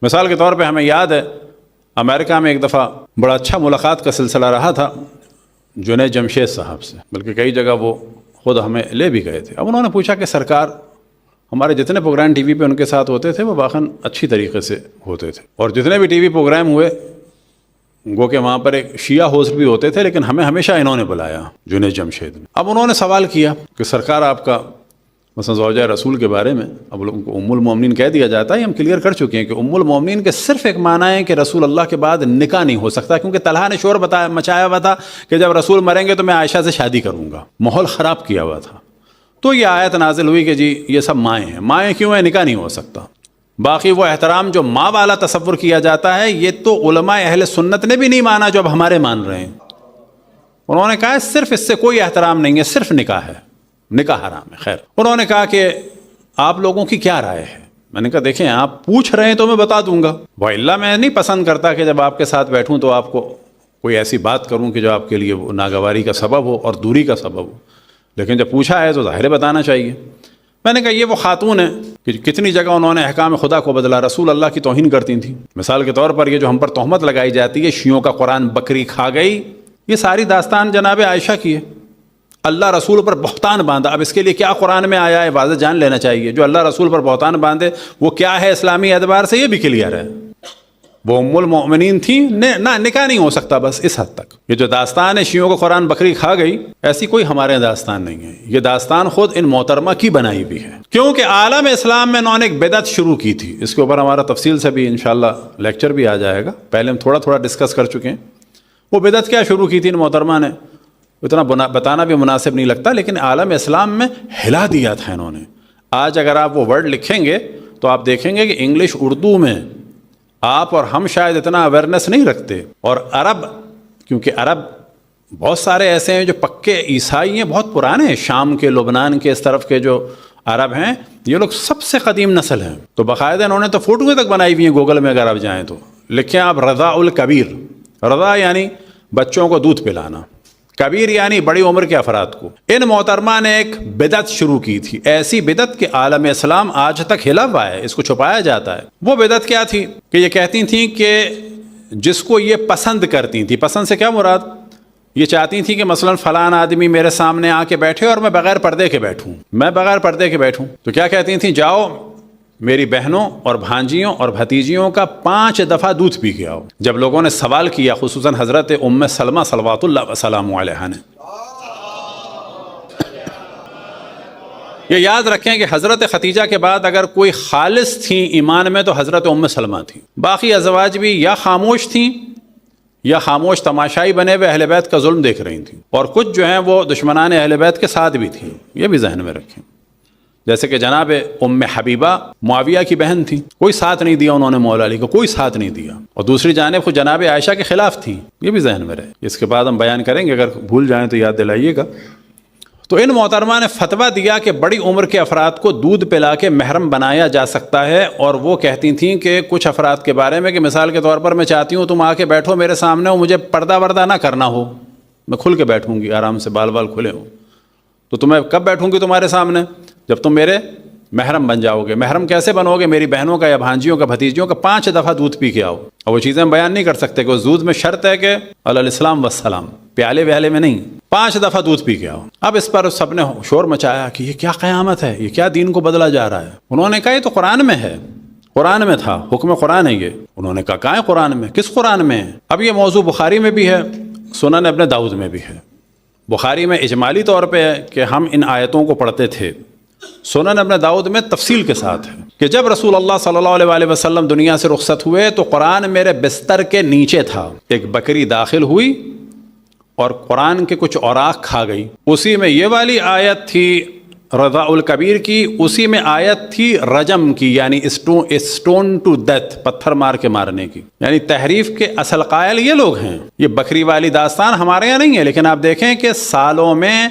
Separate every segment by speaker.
Speaker 1: مثال کے طور پہ ہمیں یاد ہے امریکہ میں ایک دفعہ بڑا اچھا ملاقات کا سلسلہ رہا تھا جنید جمشید صاحب سے، بلکہ کئی جگہ وہ خود ہمیں لے بھی گئے تھے۔ اب انہوں نے پوچھا کہ سرکار، ہمارے جتنے پروگرام ٹی وی پہ ان کے ساتھ ہوتے تھے وہ واقعاً اچھی طریقے سے ہوتے تھے، اور جتنے بھی ٹی وی پروگرام ہوئے گو کہ وہاں پر ایک شیعہ ہوسٹ بھی ہوتے تھے، لیکن ہمیں ہمیشہ انہوں نے بلایا، جنید جمشید نے۔ اب انہوں نے سوال کیا کہ سرکار آپ کا مثلا زوجہ رسول کے بارے میں، اب لوگوں کو ام المومنین کہہ دیا جاتا ہے، ہم کلیئر کر چکے ہیں کہ ام المومنین کے صرف ایک معنی ہے کہ رسول اللہ کے بعد نکاح نہیں ہو سکتا، کیونکہ طلحہ نے شور مچایا ہوا تھا کہ جب رسول مریں گے تو میں عائشہ سے شادی کروں گا، ماحول خراب کیا ہوا تھا۔ تو یہ آیت نازل ہوئی کہ جی یہ سب مائیں ہیں، مائیں کیوں ہیں؟ نکاح نہیں ہو سکتا۔ باقی وہ احترام جو ماں والا تصور کیا جاتا ہے، یہ تو علماء اہل سنت نے بھی نہیں مانا جو اب ہمارے مان رہے ہیں۔ انہوں نے کہا صرف اس سے کوئی احترام نہیں ہے، صرف نکاح ہے، نکاح حرام ہے۔ خیر، انہوں نے کہا کہ آپ لوگوں کی کیا رائے ہے؟ میں نے کہا دیکھیں آپ پوچھ رہے ہیں تو میں بتا دوں گا، وَإِلَّا میں نہیں پسند کرتا کہ جب آپ کے ساتھ بیٹھوں تو آپ کو کوئی ایسی بات کروں کہ جو آپ کے لیے وہ ناگواری کا سبب ہو اور دوری کا سبب ہو، لیکن جب پوچھا ہے تو ظاہر بتانا چاہیے۔ میں نے کہا یہ وہ خاتون ہیں کہ کتنی جگہ انہوں نے احکام خدا کو بدلا، رسول اللہ کی توہین کرتی تھیں۔ مثال کے طور پر یہ جو ہم پر تہمت لگائی جاتی ہے شیعوں کا قرآن بکری کھا گئی، یہ ساری داستان جناب عائشہ کی ہے۔ اللہ رسول پر بہتان باندھا، اب اس کے لیے کیا قرآن میں آیا ہے واضح جان لینا چاہیے۔ جو اللہ رسول پر بہتان باندھے وہ کیا ہے اسلامی اعتبار سے، یہ بھی کلیئر ہے۔ وہ ام المؤمنین تھیں، نہ نکاح نہیں ہو سکتا، بس اس حد تک۔ یہ جو داستان ہے شیعوں کو قرآن بکری کھا گئی، ایسی کوئی ہمارے داستان نہیں ہے، یہ داستان خود ان محترمہ کی بنائی بھی ہے، کیونکہ عالم اسلام میں انہوں نے ایک بدعت شروع کی تھی۔ اس کے اوپر ہمارا تفصیل سے بھی انشاءاللہ لیکچر بھی آ جائے گا، پہلے ہم تھوڑا ڈسکس کر چکے ہیں۔ وہ بدعت کیا شروع کی تھی ان محترمہ نے، اتنا بتانا بھی مناسب نہیں لگتا، لیکن عالم اسلام میں ہلا دیا تھا انہوں نے۔ آج اگر آپ وہ ورڈ لکھیں گے تو آپ دیکھیں گے کہ انگلش اردو میں آپ اور ہم شاید اتنا اویئرنیس نہیں رکھتے، اور عرب، کیونکہ عرب بہت سارے ایسے ہیں جو پکے عیسائی ہیں، بہت پرانے ہیں، شام کے، لبنان کے، اس طرف کے جو عرب ہیں، یہ لوگ سب سے قدیم نسل ہیں۔ تو باقاعدہ انہوں نے تو فوٹویں تک بنائی ہوئی ہیں، گوگل میں اگر آپ جائیں تو لکھیں آپ رضاء الکبیر، رضا یعنی بچوں کو دودھ پلانا، کبیر یعنی بڑی عمر کے افراد کو۔ ان محترمہ نے ایک بدعت شروع کی تھی، ایسی بدعت کہ عالم اسلام آج تک ہلا ہوا ہے، اس کو چھپایا جاتا ہے۔ وہ بدعت کیا تھی کہ یہ کہتی تھیں کہ جس کو یہ پسند کرتی تھیں، پسند سے کیا مراد، یہ چاہتی تھیں کہ مثلا فلان آدمی میرے سامنے آ کے بیٹھے اور میں بغیر پردے کے بیٹھوں، میں بغیر پردے کے بیٹھوں، تو کیا کہتی تھیں، جاؤ میری بہنوں اور بھانجیوں اور بھتیجیوں کا 5 دفعہ دودھ پی کے آؤ۔ جب لوگوں نے سوال کیا، خصوصاً حضرت ام سلمہ صلوات اللہ وسلام علیہا نے، یہ یاد رکھیں کہ حضرت ختیجہ کے بعد اگر کوئی خالص تھیں ایمان میں تو حضرت ام سلمہ تھیں، باقی ازواج بھی یا خاموش تھیں یا خاموش تماشائی بنے ہوئے اہل بیت کا ظلم دیکھ رہی تھیں، اور کچھ جو ہیں وہ دشمنان اہل بیت کے ساتھ بھی تھیں، یہ بھی ذہن میں رکھیں۔ جیسے کہ جناب ام حبیبہ معاویہ کی بہن تھی، کوئی ساتھ نہیں دیا انہوں نے مولا علی کو، کوئی ساتھ نہیں دیا، اور دوسری جانب خود جناب عائشہ کے خلاف تھی، یہ بھی ذہن میں رہے۔ اس کے بعد ہم بیان کریں گے، اگر بھول جائیں تو یاد دلائیے گا۔ تو ان محترمہ نے فتویٰ دیا کہ بڑی عمر کے افراد کو دودھ پلا کے محرم بنایا جا سکتا ہے، اور وہ کہتی تھیں کہ کچھ افراد کے بارے میں کہ مثال کے طور پر میں چاہتی ہوں تم آ کے بیٹھو میرے سامنے اور مجھے پردہ وردہ نہ کرنا ہو، میں کھل کے بیٹھوں گی، آرام سے بال کھلے ہوں، تو تمہیں کب بیٹھوں گی تمہارے سامنے؟ جب تم میرے محرم بن جاؤ گے۔ محرم کیسے بنو گے؟ میری بہنوں کا یا بھانجیوں کا، بھتیجیوں کا 5 دفعہ دودھ پی کے آؤ، اور وہ چیزیں ہم بیان نہیں کر سکتے کہ اس دودھ میں شرط ہے کہ علی الاسلام والسلام، پیالے ویالے میں نہیں، 5 دفعہ دودھ پی کے آؤ۔ اب اس پر سب نے شور مچایا کہ یہ کیا قیامت ہے، یہ کیا دین کو بدلا جا رہا ہے۔ انہوں نے کہا یہ تو قرآن میں ہے، قرآن میں تھا، حکم قرآن ہے یہ۔ انہوں نے کہا کہاں ہے قرآن میں؟ کس قرآن میں ہے؟ اب یہ موضوع بخاری میں بھی ہے، سنن ابن داؤد میں بھی ہے۔ بخاری میں اجمالی طور پہ ہے کہ ہم ان آیتوں کو پڑھتے تھے، سنن ابن داؤد میں تفصیل کے ساتھ ہے کہ جب رسول اللہ صلی اللہ علیہ وسلم دنیا سے رخصت ہوئے تو قرآن میرے بستر کے نیچے تھا، ایک بکری داخل ہوئی اور قرآن کے کچھ اوراق کھا گئی، اسی میں یہ والی آیت تھی رضاء الکبیر کی، اسی میں آیت تھی رجم کی، یعنی اسٹون ٹو ڈیتھ، پتھر مار کے مارنے کی۔ یعنی تحریف کے اصل قائل یہ لوگ ہیں۔ یہ بکری والی داستان ہمارے یہاں نہیں ہے، لیکن آپ دیکھیں کہ سالوں میں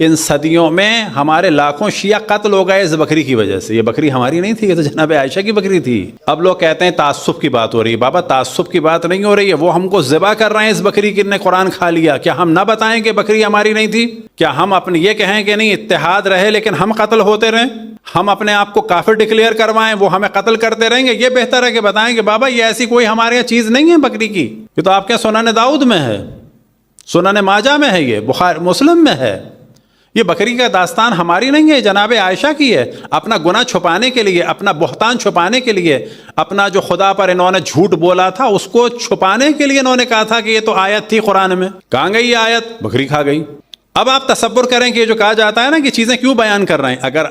Speaker 1: ان صدیوں میں ہمارے لاکھوں شیعہ قتل ہو گئے اس بکری کی وجہ سے. یہ بکری ہماری نہیں تھی, یہ تو جناب عائشہ کی بکری تھی. اب لوگ کہتے ہیں تعصب کی بات ہو رہی ہے. بابا تعصب کی بات نہیں ہو رہی ہے, وہ ہم کو ذبح کر رہے ہیں اس بکری کی نے قرآن کھا لیا. کیا ہم نہ بتائیں کہ بکری ہماری نہیں تھی؟ کیا ہم اپنے یہ کہیں کہ نہیں اتحاد رہے لیکن ہم قتل ہوتے رہیں؟ ہم اپنے آپ کو کافر ڈکلیئر کروائیں, وہ ہمیں قتل کرتے رہیں گے؟ یہ بہتر ہے کہ بتائیں کہ بابا یہ ایسی کوئی ہمارے یہاں چیز نہیں ہے بکری کی. یہ تو آپ کے سنن داؤد میں ہے, سنن ماجہ میں ہے, یہ بخاری مسلم میں ہے. یہ بکری کا داستان ہماری نہیں ہے, جناب عائشہ کی ہے. اپنا گناہ چھپانے کے لیے, اپنا بہتان چھپانے کے لیے, اپنا جو خدا پر انہوں نے جھوٹ بولا تھا اس کو چھپانے کے لیے انہوں نے کہا تھا کہ یہ تو آیت تھی قرآن میں. کہاں گئی یہ آیت؟ بکری کھا گئی. اب آپ تصور کریں کہ یہ جو کہا جاتا ہے نا کہ چیزیں کیوں بیان کر رہے ہیں, اگر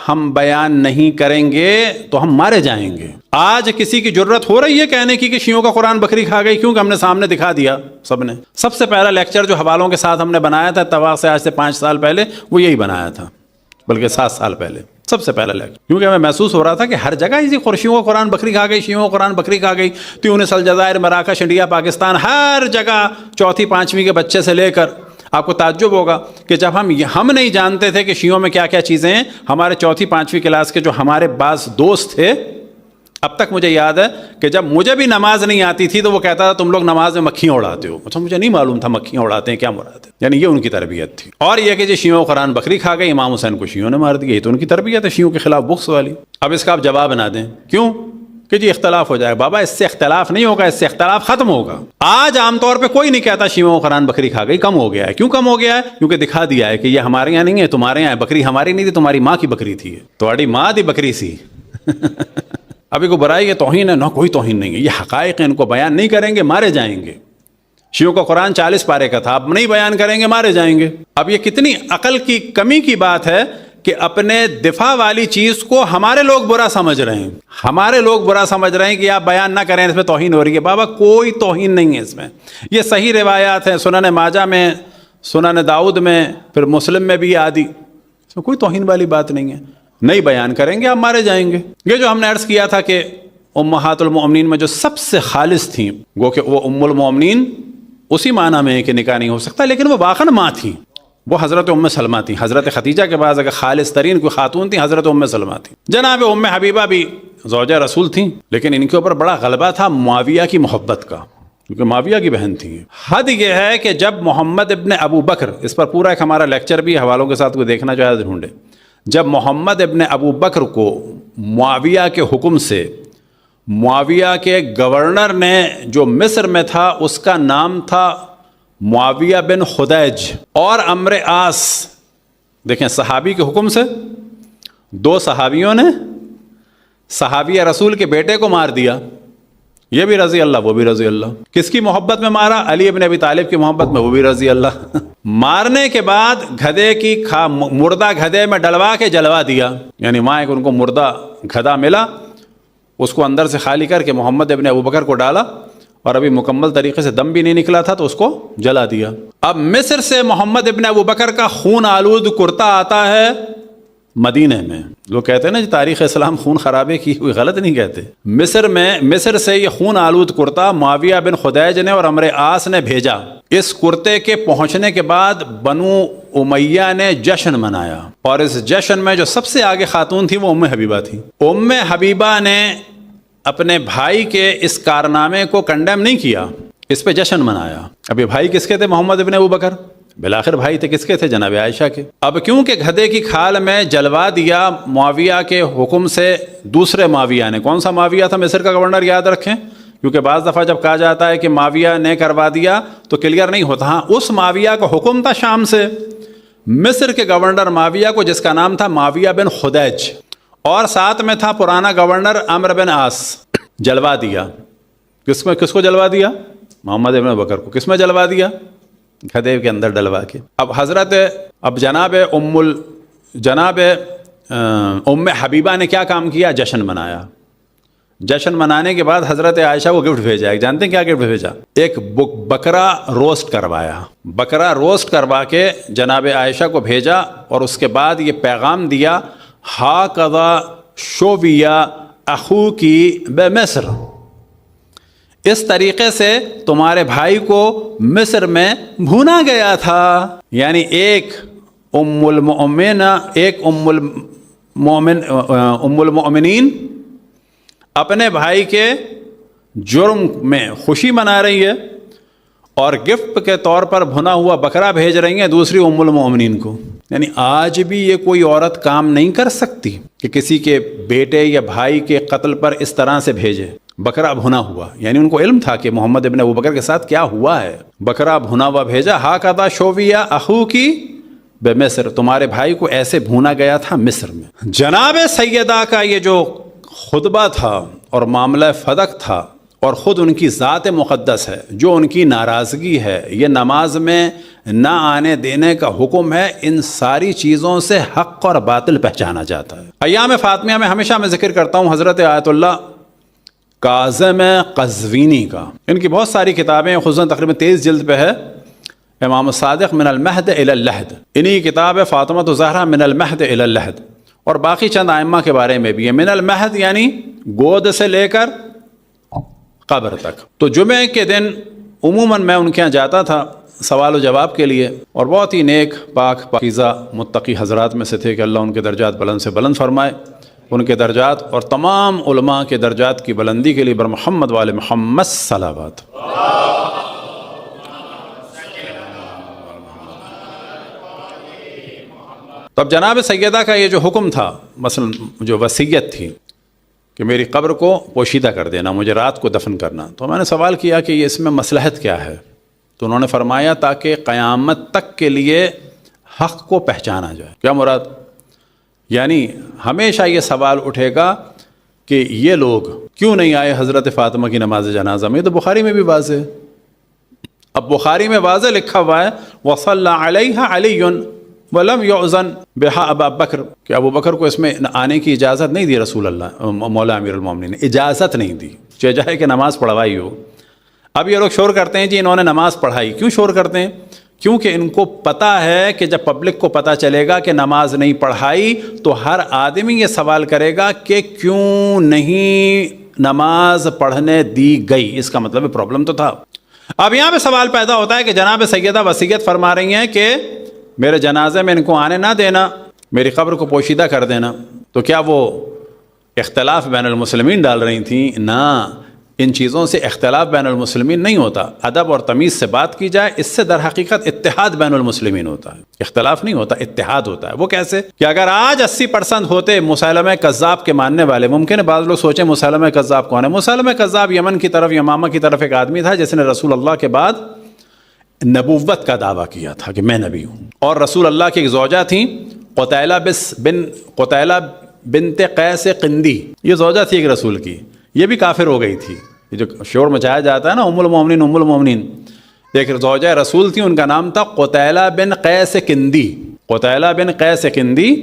Speaker 1: ہم بیان نہیں کریں گے تو ہم مارے جائیں گے. آج کسی کی جرت ہو رہی ہے کہنے کی کہ شیعوں کا قرآن بکری کھا گئی, کیونکہ ہم نے سامنے دکھا دیا سب نے. سب سے پہلا لیکچر جو حوالوں کے ساتھ ہم نے بنایا تھا اتفاق سے آج سے 5 سال پہلے, وہ یہی بنایا تھا, بلکہ 7 سال پہلے سب سے پہلا لیکچر. کیونکہ ہمیں محسوس ہو رہا تھا کہ ہر جگہ اسی شیعوں کا قرآن بکری کھا گئی, شیعوں کا قرآن بکری کھا گئی. تیونس, الجزائر, مراکش, انڈیا, پاکستان, ہر جگہ 4th 5ویں کے بچے سے لے کر. آپ کو تعجب ہوگا کہ جب ہم نہیں جانتے تھے کہ شیعوں میں کیا کیا چیزیں ہیں, ہمارے 4th 5ویں کلاس کے جو ہمارے بعض دوست تھے, اب تک مجھے یاد ہے کہ جب مجھے بھی نماز نہیں آتی تھی تو وہ کہتا تھا تم لوگ نماز میں مکھیاں اڑاتے ہو. اچھا, مجھے نہیں معلوم تھا مکھیاں اڑاتے ہیں کیا مراد ہے. یعنی یہ ان کی تربیت تھی. اور یہ کہ جی شیعوں قرآن بکری کھا گئی, امام حسین کو شیعوں نے مار دیا, یہ تو ان کی تربیت ہے شیعوں کے خلاف بغض والی. اب اس کا آپ جواب نہ دیں, کیوں کہ جی اختلاف ہو جائے. بابا اس سے اختلاف نہیں ہوگا, اس سے اختلاف ختم ہوگا. آج عام طور پہ کوئی نہیں کہتا شیعوں قرآن بکری کھا گئی. کم ہو گیا ہے. کیوں کم ہو گیا ہے؟ کیونکہ دکھا دیا ہے کہ یہ ہمارے یہاں نہیں ہے, تمہارے یہاں ہے. بکری ہماری نہیں تھی, تمہاری ماں کی بکری تھی. تمہاری ماں دی بکری سی. ابھی کو برائی ہے, توہین ہے؟ نہ, کوئی توہین نہیں ہے. یہ حقائق ان کو بیان نہیں کریں گے مارے جائیں گے. شیعوں کا قرآن 40 پارے کا تھا, اب نہیں بیان کریں گے مارے جائیں گے. اب یہ کتنی عقل کی کمی کی بات ہے کہ اپنے دفاع والی چیز کو ہمارے لوگ برا سمجھ رہے ہیں. ہمارے لوگ برا سمجھ رہے ہیں کہ آپ بیان نہ کریں, اس میں توہین ہو رہی ہے. بابا کوئی توہین نہیں ہے اس میں. یہ صحیح روایات ہیں, سنن ماجہ میں, سنن داؤد میں, پھر مسلم میں بھی آدھی. اس میں کوئی توہین والی بات نہیں ہے. نہیں بیان کریں گے آپ مارے جائیں گے. یہ جو ہم نے عرض کیا تھا کہ امہات المؤمنین میں جو سب سے خالص تھیں, گو کہ وہ ام المؤمنین اسی معنی میں ہے کہ نکاح نہیں ہو سکتا, لیکن وہ واقعاً ماں تھیں. وہ حضرت ام سلمہ تھیں. حضرت خدیجہ کے بعد اگر خالص ترین کوئی خاتون تھیں حضرت ام سلمہ تھیں. جناب ام حبیبہ بھی زوجہ رسول تھیں, لیکن ان کے اوپر بڑا غلبہ تھا معاویہ کی محبت کا, کیونکہ معاویہ کی بہن تھیں. حد یہ ہے کہ جب محمد ابن ابو بکر, اس پر پورا ایک ہمارا لیکچر بھی حوالوں کے ساتھ کوئی دیکھنا چاہے ڈھونڈے, جب محمد ابن ابو بکر کو معاویہ کے حکم سے, معاویہ کے گورنر نے جو مصر میں تھا اس کا نام تھا معاویہ بن خدیج, اور عمرو عاص, دیکھیں صحابی کے حکم سے 2 صحابیوں نے صحابی رسول کے بیٹے کو مار دیا. یہ بھی رضی اللہ, وہ بھی رضی اللہ. کس کی محبت میں مارا؟ علی ابن ابی طالب کی محبت میں, وہ بھی رضی اللہ. مارنے کے بعد گدھے کی مردہ گدھے میں ڈلوا کے جلوا دیا. یعنی وہاں ایک ان کو مردہ گدھا ملا, اس کو اندر سے خالی کر کے محمد ابن ابو بکر کو ڈالا, اور ابھی مکمل طریقے سے دم بھی نہیں نکلا تھا تو اس کو جلا دیا. اب مصر سے محمد ابن ابو بکر کا خون آلود کرتا آتا ہے مدینے میں. لوگ کہتے ہیں نا تاریخ اسلام خون خرابے کی ہوئی, غلط نہیں کہتے. مصر سے یہ خون آلود کرتا معاویہ بن خدیج نے اور عمرو عاص نے بھیجا. اس کرتے کے پہنچنے کے بعد بنو امیہ نے جشن منایا, اور اس جشن میں جو سب سے آگے خاتون تھی وہ ام حبیبہ تھی. ام حبیبہ نے اپنے بھائی کے اس کارنامے کو کنڈیم نہیں کیا, اس پہ جشن منایا. اب یہ بھائی کس کے تھے؟ محمد ابن ابو بکر. بالآخر بھائی تھے کس کے تھے؟ جناب عائشہ کے. اب کیونکہ گدھے کی کھال میں جلوا دیا معاویہ کے حکم سے دوسرے معاویہ نے. کون سا معاویہ تھا مصر کا گورنر؟ یاد رکھیں, کیونکہ بعض دفعہ جب کہا جاتا ہے کہ معاویہ نے کروا دیا تو کلیئر نہیں ہوتا. ہاں, اس معاویہ کا حکم تھا شام سے. مصر کے گورنر معاویہ کو, جس کا نام تھا معاویہ بن خدیج, اور ساتھ میں تھا پرانا گورنر عمرو بن عاص, جلوا دیا. کس کو جلوا دیا؟ محمد ابن بکر کو. کس میں جلوا دیا؟ گدھے کے اندر ڈلوا کے. اب جناب ام حبیبہ نے کیا کام کیا؟ جشن منایا. جشن منانے کے بعد حضرت عائشہ کو گفٹ بھیجا. جانتے ہیں کیا گفٹ بھیجا؟ ایک بکرا روسٹ کروایا. بکرا روسٹ کروا کے جناب عائشہ کو بھیجا, اور اس کے بعد یہ پیغام دیا, ہاکذا شویہ اخوکی بمصر, اس طریقے سے تمہارے بھائی کو مصر میں بھونا گیا تھا. یعنی ایک ایک ام المؤمنین اپنے بھائی کے جرم میں خوشی منا رہی ہے اور گفٹ کے طور پر بھنا ہوا بکرا بھیج رہی ہیں دوسری ام المؤمنین کو. یعنی آج بھی یہ کوئی عورت کام نہیں کر سکتی کہ کسی کے بیٹے یا بھائی کے قتل پر اس طرح سے بھیجے بکرا بھنا ہوا. یعنی ان کو علم تھا کہ محمد ابن ابوبکر کے ساتھ کیا ہوا ہے. بکرا بھنا ہوا بھیجا. ہاکذا شویہ اخو کی بے مصر, تمہارے بھائی کو ایسے بھونا گیا تھا مصر میں. جناب سیدہ کا یہ جو خطبہ تھا اور معاملہ فدق تھا اور خود ان کی ذات مقدس ہے, جو ان کی ناراضگی ہے, یہ نماز میں نہ آنے دینے کا حکم ہے. ان ساری چیزوں سے حق اور باطل پہچانا جاتا ہے. ایام فاطمیہ میں ہمیشہ میں ذکر کرتا ہوں حضرت آیت اللہ کاظم قزوینی کا. ان کی بہت ساری کتابیں خصوصاً تقریباً 23 جلد پہ ہے. امام صادق من المہد الی اللحد, انہی کتاب ہے فاطمہ الزہرا من المہد الی اللحد, اور باقی چند ائمہ کے بارے میں بھی ہے. من المہد یعنی گود سے لے کر قبر تک. تو جمعے کے دن عموماً میں ان کے یہاں جاتا تھا سوال و جواب کے لیے, اور بہت ہی نیک پاک پاکیزہ متقی حضرات میں سے تھے کہ اللہ ان کے درجات بلند سے بلند فرمائے. ان کے درجات اور تمام علماء کے درجات کی بلندی کے لیے بر محمد وال محمد صلوات. تو اب جناب سیدہ کا یہ جو حکم تھا, مثلا جو وصیت تھی کہ میری قبر کو پوشیدہ کر دینا, مجھے رات کو دفن کرنا, تو میں نے سوال کیا کہ یہ اس میں مصلحت کیا ہے. تو انہوں نے فرمایا تاکہ قیامت تک کے لیے حق کو پہچانا جائے. کیا مراد؟ یعنی ہمیشہ یہ سوال اٹھے گا کہ یہ لوگ کیوں نہیں آئے حضرت فاطمہ کی نماز جنازہ میں. یہ تو بخاری میں بھی واضح ہے. اب بخاری میں واضح لکھا ہوا ہے وصلی علیہا علی ولم یؤذن بہا ابا بکر, کہ ابو بکر کو اس میں آنے کی اجازت نہیں دی رسول اللہ مولا امیر المومنین نے, اجازت نہیں دی, چاہے کہ نماز پڑھوائی ہو. اب یہ لوگ شور کرتے ہیں جی انہوں نے نماز پڑھائی. کیوں شور کرتے ہیں؟ کیونکہ ان کو پتہ ہے کہ جب پبلک کو پتہ چلے گا کہ نماز نہیں پڑھائی تو ہر آدمی یہ سوال کرے گا کہ کیوں نہیں نماز پڑھنے دی گئی. اس کا مطلب پرابلم تو تھا. اب یہاں پہ سوال پیدا ہوتا ہے کہ جناب سیدہ وصیت فرما رہی ہیں کہ میرے جنازے میں ان کو آنے نہ دینا, میری قبر کو پوشیدہ کر دینا. تو کیا وہ اختلاف بین المسلمین ڈال رہی تھیں؟ نہ, ان چیزوں سے اختلاف بین المسلمین نہیں ہوتا. ادب اور تمیز سے بات کی جائے, اس سے در حقیقت اتحاد بین المسلمین ہوتا ہے. اختلاف نہیں ہوتا, اتحاد ہوتا ہے. وہ کیسے کہ اگر آج 80% ہوتے مسیلمہ کذاب کے ماننے والے, ممکن ہے بعض لوگ سوچیں مسیلمہ کذاب کون ہے. مسیلمہ کذاب یمن کی طرف یمامہ کی طرف ایک آدمی تھا جس نے رسول اللہ کے بعد نبوت کا دعویٰ کیا تھا کہ میں نبی ہوں. اور رسول اللہ کی ایک زوجہ تھیں قتیلہ بنت قیس قندی, یہ زوجہ تھی ایک رسول کی, یہ بھی کافر ہو گئی تھی. یہ جو شور مچایا جاتا ہے نا ام المومنین ام المومنین, ایک زوجہ رسول تھی, ان کا نام تھا قتیلہ بن قیس قندی. قتیلہ بن قیس قندی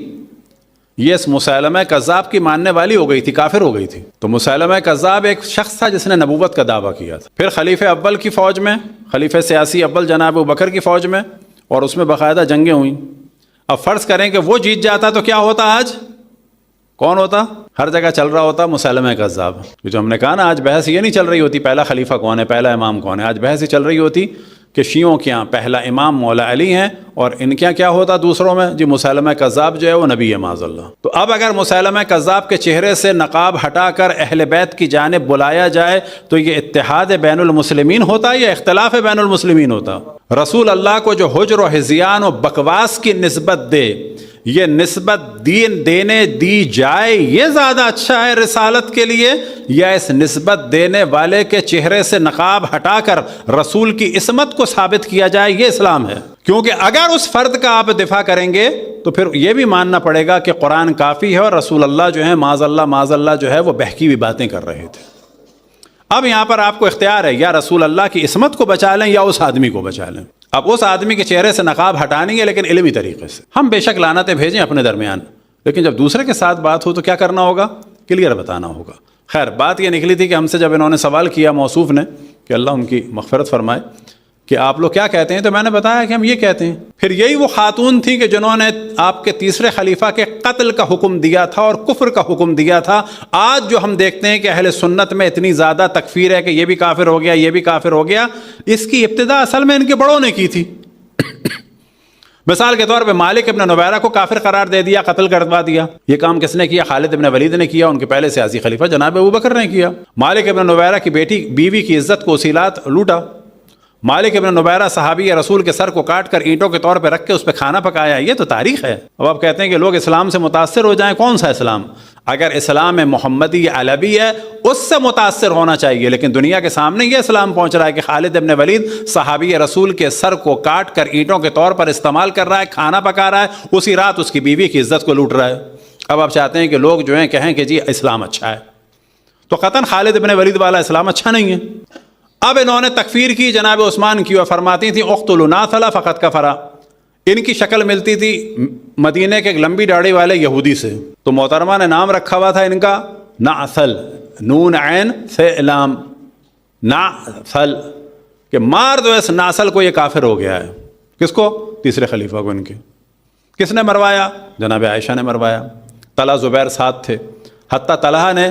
Speaker 1: یہ اس مسیلمہ کذاب کی ماننے والی ہو گئی تھی, کافر ہو گئی تھی. تو مسیلمہ کذاب ایک شخص تھا جس نے نبوت کا دعویٰ کیا تھا. پھر خلیفہ اول کی فوج میں, خلیفہ سیاسی اول جناب ابوبکر کی فوج میں, اور اس میں باقاعدہ جنگیں ہوئیں. اب فرض کریں کہ وہ جیت جاتا تو کیا ہوتا؟ آج کون ہوتا؟ ہر جگہ چل رہا ہوتا مسیلمہ کذاب. جو ہم نے کہا نا, آج بحث یہ نہیں چل رہی ہوتی پہلا خلیفہ کون ہے, پہلا امام کون ہے. آج بحث یہ چل رہی ہوتی کہ شیعوں کے یہاں پہلا امام مولا علی ہیں, اور ان کے یہاں کیا ہوتا دوسروں میں, جی مسیلمہ کذاب جو ہے وہ نبی ہے معاذ اللہ. تو اب اگر مسیلمہ کذاب کے چہرے سے نقاب ہٹا کر اہل بیت کی جانب بلایا جائے تو یہ اتحاد بین المسلمین ہوتا یا اختلاف بین المسلمین ہوتا؟ رسول اللہ کو جو حجر و ہذیان و بکواس کی نسبت دے, یہ نسبت دینے دی جائے, یہ زیادہ اچھا ہے رسالت کے لیے, یا اس نسبت دینے والے کے چہرے سے نقاب ہٹا کر رسول کی عصمت کو ثابت کیا جائے, یہ اسلام ہے. کیونکہ اگر اس فرد کا آپ دفاع کریں گے تو پھر یہ بھی ماننا پڑے گا کہ قرآن کافی ہے اور رسول اللہ جو ہے معاذ اللہ جو ہے وہ بہکی ہوئی باتیں کر رہے تھے. اب یہاں پر آپ کو اختیار ہے, یا رسول اللہ کی عصمت کو بچا لیں یا اس آدمی کو بچا لیں. اب اس آدمی کے چہرے سے نقاب ہٹانی ہے لیکن علمی طریقے سے. ہم بے شک لعنتیں بھیجیں اپنے درمیان, لیکن جب دوسرے کے ساتھ بات ہو تو کیا کرنا ہوگا؟ کلیئر بتانا ہوگا. خیر بات یہ نکلی تھی کہ ہم سے جب انہوں نے سوال کیا موصوف نے, کہ اللہ ان کی مغفرت فرمائے, کہ آپ لوگ کیا کہتے ہیں, تو میں نے بتایا کہ ہم یہ کہتے ہیں. پھر یہی وہ خاتون تھی کہ جنہوں نے آپ کے تیسرے خلیفہ کے قتل کا حکم دیا تھا اور کفر کا حکم دیا تھا. آج جو ہم دیکھتے ہیں کہ اہل سنت میں اتنی زیادہ تکفیر ہے کہ یہ بھی کافر ہو گیا, یہ بھی کافر ہو گیا, اس کی ابتدا اصل میں ان کے بڑوں نے کی تھی. مثال کے طور پہ مالک ابن نویرہ کو کافر قرار دے دیا، قتل کروا دیا۔ یہ کام کس نے کیا؟ خالد ابن ولید نے کیا، ان کے پہلے سیاسی خلیفہ جناب ابوبکر نے کیا۔ مالک ابن نویرہ کی بیوی کی عزت کو وسیلات لوٹا۔ مالک ابن نویرہ صحابی رسول کے سر کو کاٹ کر اینٹوں کے طور پہ رکھ کے اس پہ کھانا پکایا۔ یہ تو تاریخ ہے۔ اب آپ کہتے ہیں کہ لوگ اسلام سے متاثر ہو جائیں، کون سا اسلام؟ اگر اسلام محمدی علوی ہے اس سے متاثر ہونا چاہیے، لیکن دنیا کے سامنے یہ اسلام پہنچ رہا ہے کہ خالد ابن ولید صحابی رسول کے سر کو کاٹ کر اینٹوں کے طور پر استعمال کر رہا ہے، کھانا پکا رہا ہے، اسی رات اس کی بیوی کی عزت کو لوٹ رہا ہے۔ اب آپ چاہتے ہیں کہ لوگ جو ہیں کہیں کہ جی اسلام اچھا ہے، تو قطعاً خالد ابن ولید والا اسلام اچھا نہیں ہے۔ اب انہوں نے تکفیر کی جناب عثمان کی، اور فرماتی تھی اقتلوا ناثلا فقد کفر۔ ان کی شکل ملتی تھی مدینے کے ایک لمبی داڑھی والے یہودی سے، تو محترمہ نے نام رکھا ہوا تھا ان کا نعسل، نون عین سے لام، نعسل، کہ مار دو اس ناسل کو، یہ کافر ہو گیا ہے۔ کس کو؟ تیسرے خلیفہ کو ان کے۔ کس نے مروایا؟ جناب عائشہ نے مروایا۔ طلحہ زبیر ساتھ تھے، حتیٰ طلحہ نے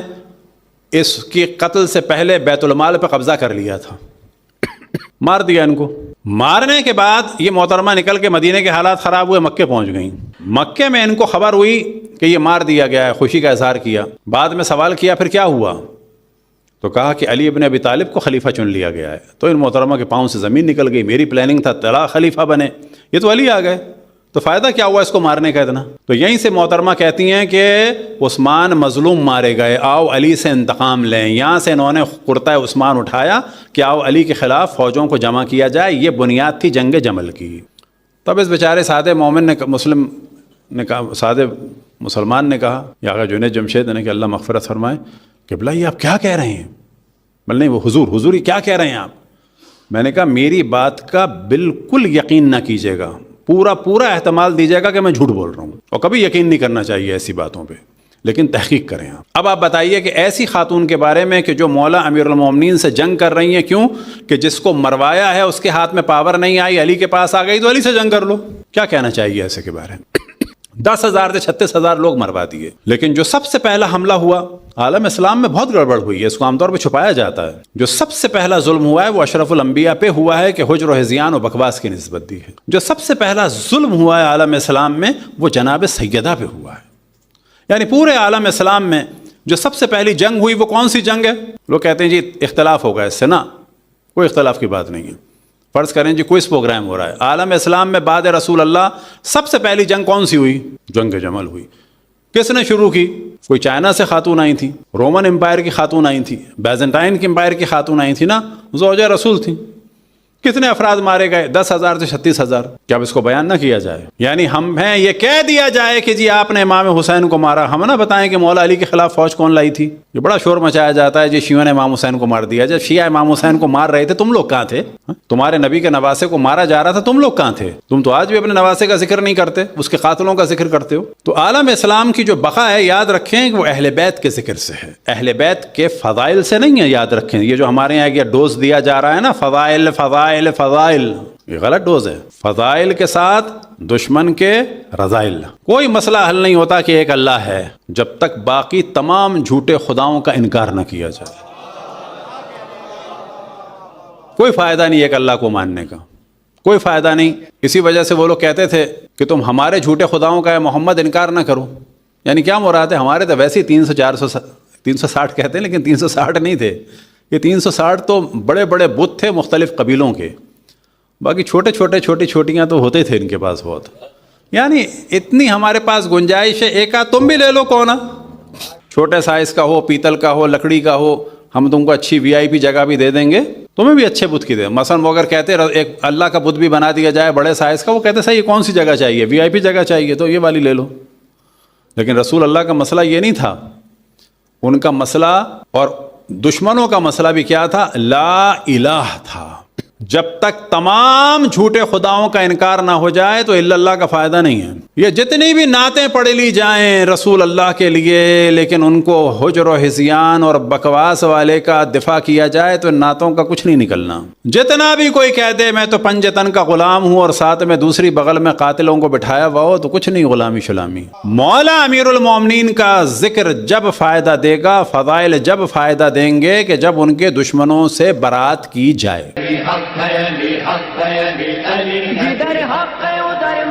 Speaker 1: اس کی قتل سے پہلے بیت المال پہ قبضہ کر لیا تھا، مار دیا ان کو۔ مارنے کے بعد یہ محترمہ نکل کے مدینے کے حالات خراب ہوئے، مکے پہنچ گئیں۔ مکے میں ان کو خبر ہوئی کہ یہ مار دیا گیا ہے، خوشی کا اظہار کیا۔ بعد میں سوال کیا پھر کیا ہوا، تو کہا کہ علی ابن ابی طالب کو خلیفہ چن لیا گیا ہے۔ تو ان محترمہ کے پاؤں سے زمین نکل گئی، میری پلاننگ تھا طلحہ خلیفہ بنے، یہ تو علی آ گئے، تو فائدہ کیا ہوا اس کو مارنے کا اتنا؟ تو یہیں سے محترمہ کہتی ہیں کہ عثمان مظلوم مارے گئے، آؤ علی سے انتقام لیں۔ یہاں سے انہوں نے کرتہ عثمان اٹھایا کہ آؤ علی کے خلاف فوجوں کو جمع کیا جائے، یہ بنیاد تھی جنگ جمل کی۔ تب اس بیچارے سادے مومن نے سادے مسلمان نے کہا، یا آقا جنید جمشید نے کہ اللہ مغفرت فرمائے، کہ بھلا یہ آپ کیا کہہ رہے ہیں؟ بل نہیں، وہ حضور یہ کیا کہہ رہے ہیں آپ؟ میں نے کہا میری بات کا بالکل یقین نہ کیجیے گا، پورا احتمال دیجیے گا کہ میں جھوٹ بول رہا ہوں، اور کبھی یقین نہیں کرنا چاہیے ایسی باتوں پہ، لیکن تحقیق کریں آپ۔ اب آپ بتائیے کہ ایسی خاتون کے بارے میں کہ جو مولا امیر المومنین سے جنگ کر رہی ہیں، کیوں کہ جس کو مروایا ہے اس کے ہاتھ میں پاور نہیں آئی، علی کے پاس آ گئی تو علی سے جنگ کر لو، کیا کہنا چاہیے ایسے کے بارے میں؟ 10,000 سے 36,000 لوگ مروا دیے۔ لیکن جو سب سے پہلا حملہ ہوا عالم اسلام میں، بہت گڑبڑ ہوئی ہے، اس کو عام طور پہ چھپایا جاتا ہے۔ جو سب سے پہلا ظلم ہوا ہے وہ اشرف الانبیاء پہ ہوا ہے کہ حجر و ہذیان و بکواس کی نسبت دی ہے۔ جو سب سے پہلا ظلم ہوا ہے عالم اسلام میں وہ جناب سیدہ پہ ہوا ہے۔ یعنی پورے عالم اسلام میں جو سب سے پہلی جنگ ہوئی وہ کون سی جنگ ہے؟ لوگ کہتے ہیں جی اختلاف ہوگا اس سے، نہ، کوئی اختلاف کی بات نہیں ہے۔ فرض کریں جی کوئی پروگرام ہو رہا ہے عالم اسلام میں بعد رسول اللہ، سب سے پہلی جنگ کون سی ہوئی؟ جنگ جمل ہوئی۔ کس نے شروع کی؟ کوئی چائنا سے خاتون آئی تھی، رومن امپائر کی خاتون آئی تھی، بیزنٹائن کی امپائر کی خاتون آئی تھی نا، زوجہ رسول تھی۔ کتنے افراد مارے گئے؟ 10,000 سے 36,000۔ کیا اب اس کو بیان نہ کیا جائے؟ یعنی ہم ہیں یہ کہہ دیا جائے کہ جی آپ نے امام حسین کو مارا، ہم نہ بتائیں کہ مولا علی کے خلاف فوج کون لائی تھی؟ یہ بڑا شور مچایا جاتا ہے جی شیعوں نے امام حسین کو مار دیا۔ جب شیعہ امام حسین کو مار رہے تھے تم لوگ کہاں تھے؟ تمہارے نبی کے نواسے کو مارا جا رہا تھا، تم لوگ کہاں تھے؟ تم تو آج بھی اپنے نواسے کا ذکر نہیں کرتے، اس کے قاتلوں کا ذکر کرتے ہو۔ تو عالم اسلام کی جو بقا ہے، یاد رکھیں کہ وہ اہل بیت کے ذکر سے ہے، اہل بیت کے فضائل سے نہیں ہے۔ یاد رکھیں یہ جو ہمارے یہاں یہ ڈوز دیا جا رہا ہے نا، فضائل فضائل فضائل، یہ غلط ڈوز ہے۔ فضائل کے ساتھ دشمن کے رذائل۔ کوئی مسئلہ حل نہیں ہوتا کہ ایک اللہ ہے جب تک باقی تمام جھوٹے خداؤں کا انکار نہ کیا جائے۔ کوئی فائدہ نہیں ایک اللہ کو ماننے کا، کوئی فائدہ نہیں۔ اسی وجہ سے وہ لوگ کہتے تھے کہ تم ہمارے جھوٹے خداؤں کا ہے محمد انکار نہ کرو۔ یعنی کیا مراد ہے؟ ہمارے تو ویسے ہی 360 کہتے ہیں، لیکن 360 نہیں تھے یہ، 360 تو بڑے بڑے بت تھے مختلف قبیلوں کے، باقی چھوٹی چھوٹیاں تو ہوتے تھے ان کے پاس بہت۔ یعنی اتنی ہمارے پاس گنجائش ہے، ایک آدھ تم بھی لے لو، کون؟ چھوٹے سائز کا ہو، پیتل کا ہو، لکڑی کا ہو، ہم تم کو اچھی VIP جگہ بھی دے دیں گے، تمہیں بھی اچھے بت کی دیں۔ مثلا وہ اگر کہتے ایک اللہ کا بت بھی بنا دیا جائے بڑے سائز کا، وہ کہتے صحیح کون سی جگہ چاہیے؟ VIP جگہ چاہیے تو یہ والی لے لو۔ لیکن رسول اللہ کا مسئلہ یہ نہیں تھا، ان کا مسئلہ اور دشمنوں کا مسئلہ بھی کیا تھا؟ لا الہ تھا۔ جب تک تمام جھوٹے خداؤں کا انکار نہ ہو جائے تو الا اللہ کا فائدہ نہیں ہے۔ یہ جتنی بھی نعتیں پڑھ لی جائیں رسول اللہ کے لیے، لیکن ان کو حجر و ہذیان اور بکواس والے کا دفاع کیا جائے تو ان نعتوں کا کچھ نہیں نکلنا۔ جتنا بھی کوئی کہہ دے میں تو پنجتن کا غلام ہوں اور ساتھ میں دوسری بغل میں قاتلوں کو بٹھایا ہوا ہو، تو کچھ نہیں غلامی شلامی۔ مولا امیر المومنین کا ذکر جب فائدہ دے گا، فضائل جب فائدہ دیں گے کہ جب ان کے دشمنوں سے برات کی جائے۔
Speaker 2: حق ہے علی، حق ہے علی، علی جدھر حق ہے ادھر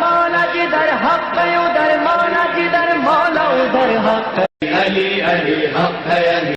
Speaker 2: جدھر حق ہے ادھر مولا، جدھر مولا ادھر حق ہے، علی علی حق ہے علی